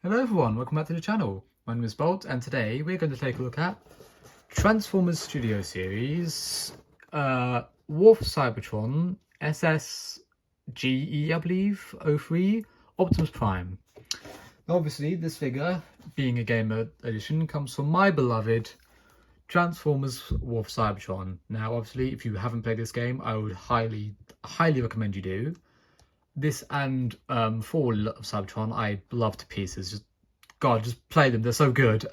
Hello everyone, welcome back to the channel. My name is Bolt and today we're going to take a look at Transformers Studio Series, Wolf Cybertron, SSGE I believe, 03, Optimus Prime. Now obviously this figure, being a gamer edition, comes from my beloved Transformers Wolf Cybertron. Now obviously if you haven't played this game, I would highly recommend you do. This and Fall of Cybertron I love to pieces. Just play them, they're so good.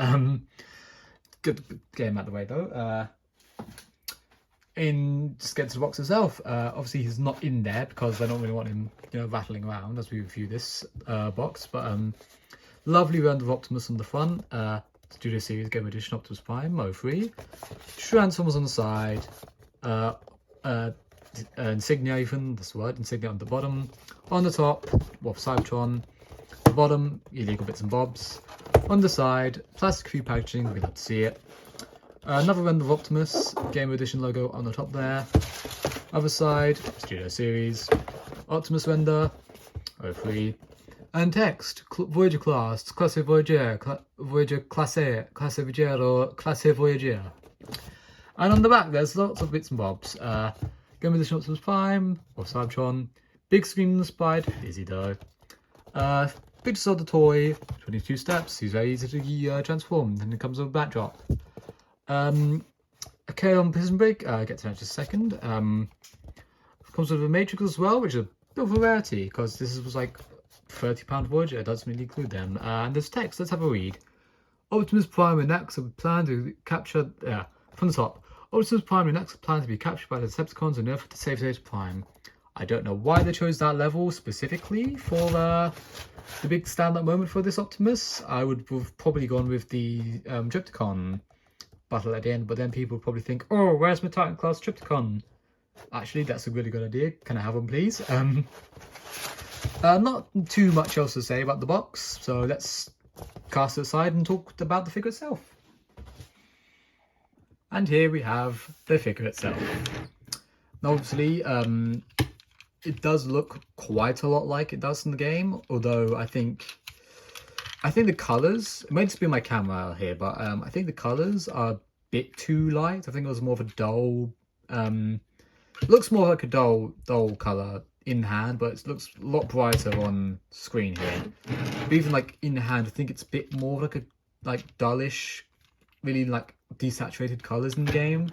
Good game out of the way though. Just get to the box itself. Obviously he's not in there because I don't really want him, rattling around as we review this box. But lovely round of Optimus on the front. Studio Series Game Edition Optimus Prime 03. Transformers on the side. Insignia even, that's the word, insignia on the bottom. On the top, Wolf Cybertron. The bottom, illegal bits and bobs. On the side, plastic-free packaging, we can have to see it. Another render of Optimus, Game Edition logo on the top there. Other side, Studio Series, Optimus render, 03. And text, Voyager class, Classe Voyager, Voyager Classe, Classe Voyager, or Classe Voyager. And on the back, there's lots of bits and bobs. Game Edition Optimus Prime, or Cybertron, big screen on the side, easy though. Pictures of the toy, 22 steps, he's very easy to transform, and it comes with a backdrop. Okay, on Prison Break, get to that in just a second. Comes with a Matrix as well, which is a bit of a rarity, because this was like £30 Voyager, it doesn't really include them. And there's text, let's have a read. Optimus Prime and Nax have planned to capture, from the top. Optimus Prime and Nax plan to be captured by the Decepticons on Earth to save Zeta Prime. I don't know why they chose that level specifically for the big standout moment for this Optimus. I would have probably gone with the Tripticon battle at the end, but then people would probably think, oh, where's my Titan class Tripticon? Actually, that's a really good idea. Can I have one, please? Not too much else to say about the box, so let's cast it aside and talk about the figure itself. And here we have the figure itself. Now obviously, it does look quite a lot like it does in the game, although I think the colours, it might just be my camera here, but I think the colours are a bit too light. I think it was more of a dull, looks more like a dull colour in hand, but it looks a lot brighter on screen here. But even like in hand, I think it's a bit more like dullish, really like desaturated colours in the game,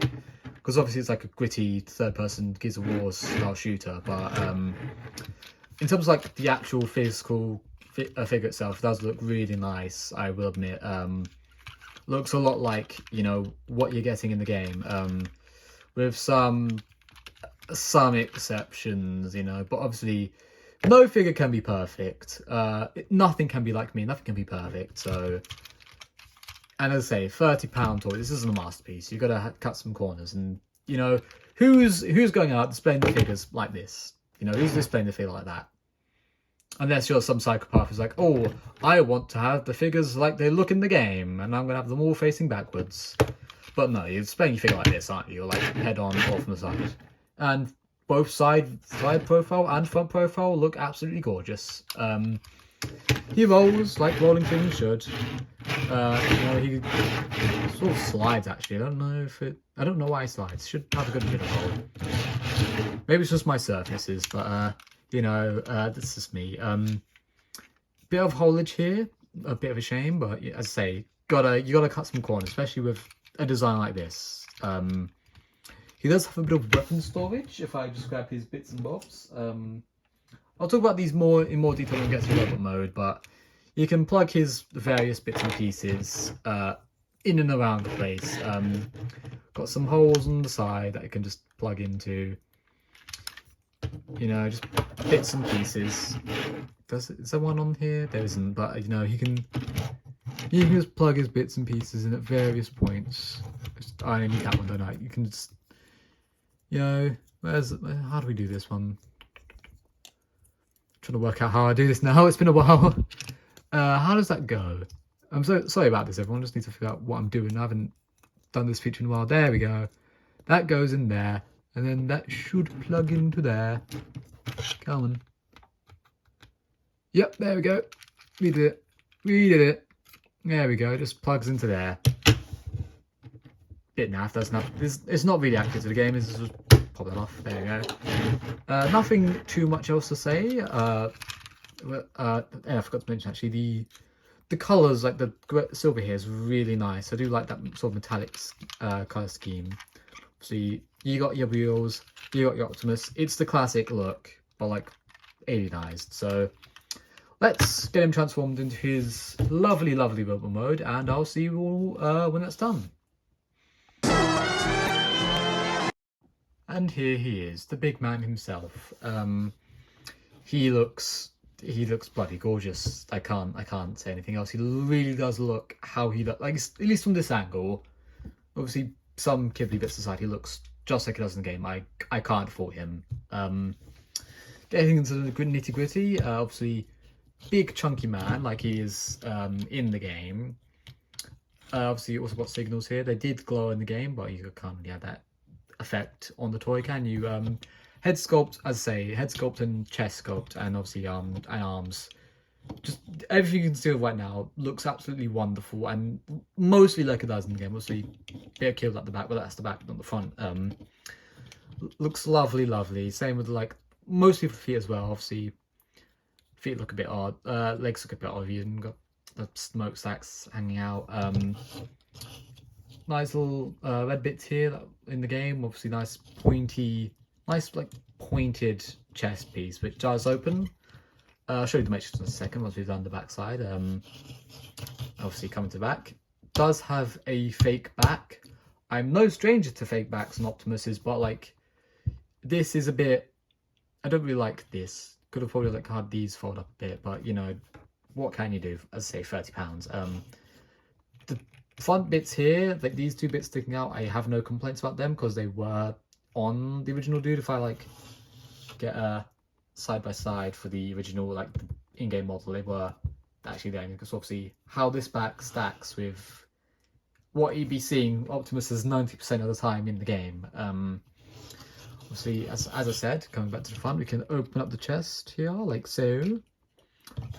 because obviously it's like a gritty third-person Gears of War style shooter. But in terms of like the actual physical figure itself, it does look really nice. I will admit, looks a lot like what you're getting in the game, with some exceptions, but obviously no figure can be perfect. Nothing can be like me. Nothing can be perfect. So. And as I say, £30 toy, this isn't a masterpiece. You've got to cut some corners. And, who's going out displaying the figures like this? Who's displaying the figure like that? Unless you're some psychopath who's like, oh, I want to have the figures like they look in the game, and I'm going to have them all facing backwards. But no, you're displaying your figure like this, aren't you? You're like head on or from the side. And both side profile and front profile look absolutely gorgeous. He rolls like rolling things should. He sort of slides actually. I don't know why he slides. Should have a good bit of roll. Maybe it's just my surfaces, but that's just me. Bit of haulage here, a bit of a shame, but as I say, you gotta cut some corners, especially with a design like this. He does have a bit of weapon storage. If I just grab his bits and bobs. I'll talk about these in more detail when we get to robot mode, but you can plug his various bits and pieces in and around the place. Got some holes on the side that you can just plug into. Just bits and pieces. Is there one on here? There isn't, but he can just plug his bits and pieces in at various points. I only need that one, don't I? You can just, how do we do this one? Trying to work out how I do this now. It's been a while. How does that go? I'm so sorry about this, everyone. Just need to figure out what I'm doing. I haven't done this feature in a while. There we go. That goes in there, and then that should plug into there. Come on. Yep, there we go. We did it. We did it. There we go. It just plugs into there. Bit naff. That's not. It's not really active to the game. It's just pop that off. There you go. Nothing too much else to say. And I forgot to mention actually the colors, like the silver here, is really nice. I do like that sort of metallic color scheme. See, you got your wheels, you got your Optimus. It's the classic look, but like alienized. So let's get him transformed into his lovely, lovely robot mode, and I'll see you all when that's done. And here he is, the big man himself. He looks bloody gorgeous. I can't say anything else. He really does look how he looks, like, at least from this angle. Obviously, some kiddly bits aside, he looks just like he does in the game. I can't fault him. Getting into the nitty gritty, obviously, big chunky man like he is in the game. Obviously, you also got signals here. They did glow in the game, but you can't really have that effect on the toy, can you? Head sculpt, as I say, head sculpt and chest sculpt, and obviously and arms. Just everything you can see right now looks absolutely wonderful, and mostly like it does in the game. Obviously, a bit of killed at the back, but that's the back, not the front. Looks lovely, lovely. Same with like mostly for feet as well. Obviously, feet look a bit odd. Legs look a bit odd. You even got the smokestacks hanging out. Nice little red bits here in the game. Obviously, nice like pointed chest piece, which does open. I'll show you the matrix in a second once we've done the back side. Obviously, coming to the back, does have a fake back. I'm no stranger to fake backs and Optimuses, but like this is a bit. I don't really like this. Could have probably like had these fold up a bit, but you know, what can you do? As I say, £30. The front bits here, like these two bits sticking out, I have no complaints about them because they were on the original dude. If I like get a side by side for the original, like the in-game model, they were actually there, because obviously how this back stacks with what you'd be seeing Optimus is 90% of the time in the game. Obviously, as I said, coming back to the front, we can open up the chest here like so to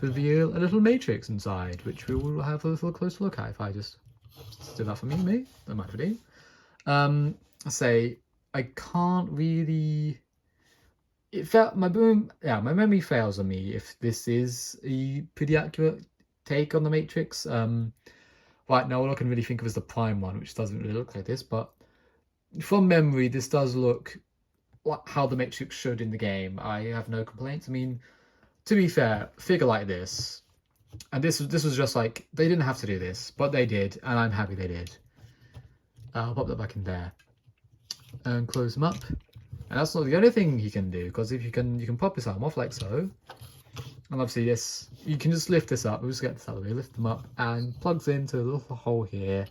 reveal a little matrix inside, which we will have a little closer look at. If I just do that for me, that might be. I say I can't really. It felt my memory fails on me if this is a pretty accurate take on the Matrix. Right now, all I can really think of is the Prime one, which doesn't really look like this, but from memory, this does look like how the Matrix should in the game. I have no complaints. I mean, to be fair, a figure like this, and this was just like, they didn't have to do this, but they did, and I'm happy they did. I'll pop that back in there and close them up. And that's not the only thing you can do, because if you can pop this arm off like so, and obviously this, you can just lift this up. We'll just get this out of the way, lift them up, and plugs into a little hole here.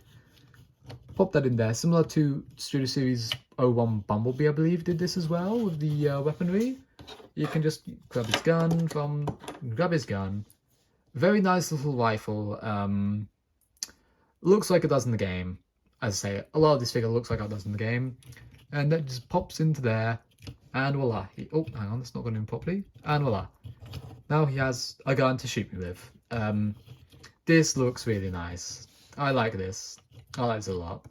Pop that in there, similar to Studio Series 01 Bumblebee, I believe, did this as well with the weaponry. You can just grab his gun. Very nice little rifle. Looks like it does in the game. As I say, a lot of this figure looks like it does in the game. And that just pops into there, and voila. Oh, hang on, that's not going in properly. And voila. Now he has a gun to shoot me with. This looks really nice. I like this. I like this a lot.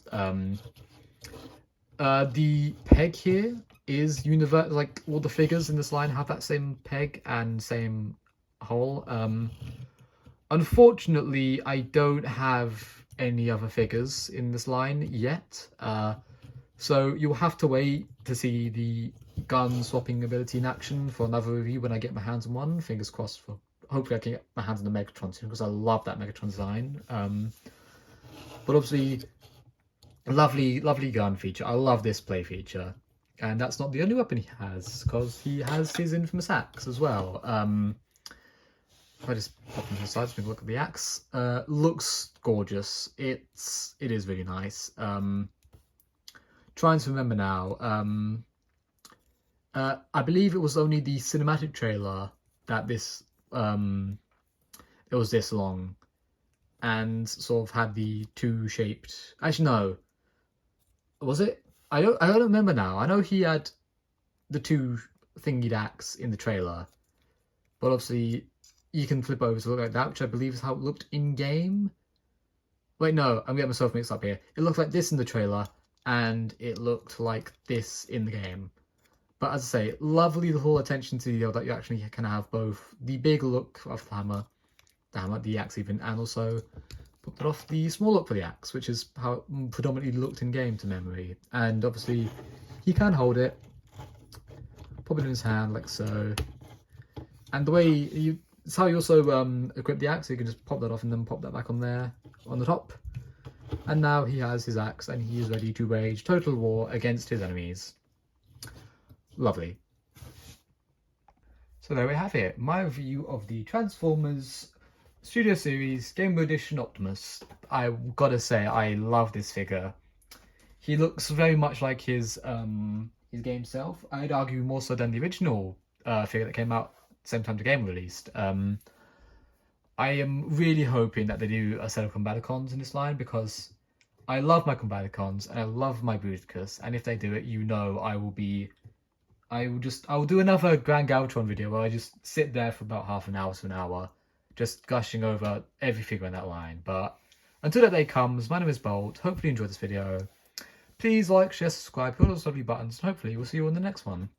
The peg here is universal. Like, all the figures in this line have that same peg and same hole. Unfortunately, I don't have any other figures in this line yet. So you'll have to wait to see the gun swapping ability in action for another review when I get my hands on one. Fingers crossed for. Hopefully I can get my hands on the Megatron soon, because I love that Megatron design. But obviously, lovely gun feature. I love this play feature. And that's not the only weapon he has, because he has his infamous axe as well. If I just pop him to the side so we can look at the axe. Looks gorgeous. It is really nice. Trying to remember now. I believe it was only the cinematic trailer that this it was this long, and sort of had the two shaped. Actually, no. Was it? I don't remember now. I know he had the two thingied axe in the trailer, but obviously you can flip over to look like that, which I believe is how it looked in game. Wait, no, I'm getting myself mixed up here. It looked like this in the trailer, and it looked like this in the game. But as I say, lovely little attention to detail that you actually can have both the big look of the axe even, and also put that off the small look for the axe, which is how it predominantly looked in game to memory. And obviously, he can hold it, pop it in his hand like so. And the way it's how you also equip the axe. So you can just pop that off and then pop that back on there on the top. And now he has his axe and he is ready to wage total war against his enemies. Lovely. So there we have it, my review of the Transformers Studio Series Game Boy Edition Optimus. I gotta say, I love this figure. He looks very much like his game self. I'd argue more so than the original figure that came out at the same time the game released. I am really hoping that they do a set of Combaticons in this line, because I love my Combaticons and I love my Bruticus, and if they do it, you know I will do another Grand Galvatron video where I just sit there for about half an hour to an hour, just gushing over every figure in that line. But until that day comes, my name is Bolt. Hopefully you enjoyed this video. Please like, share, subscribe, hit all those lovely buttons, and hopefully we'll see you on the next one.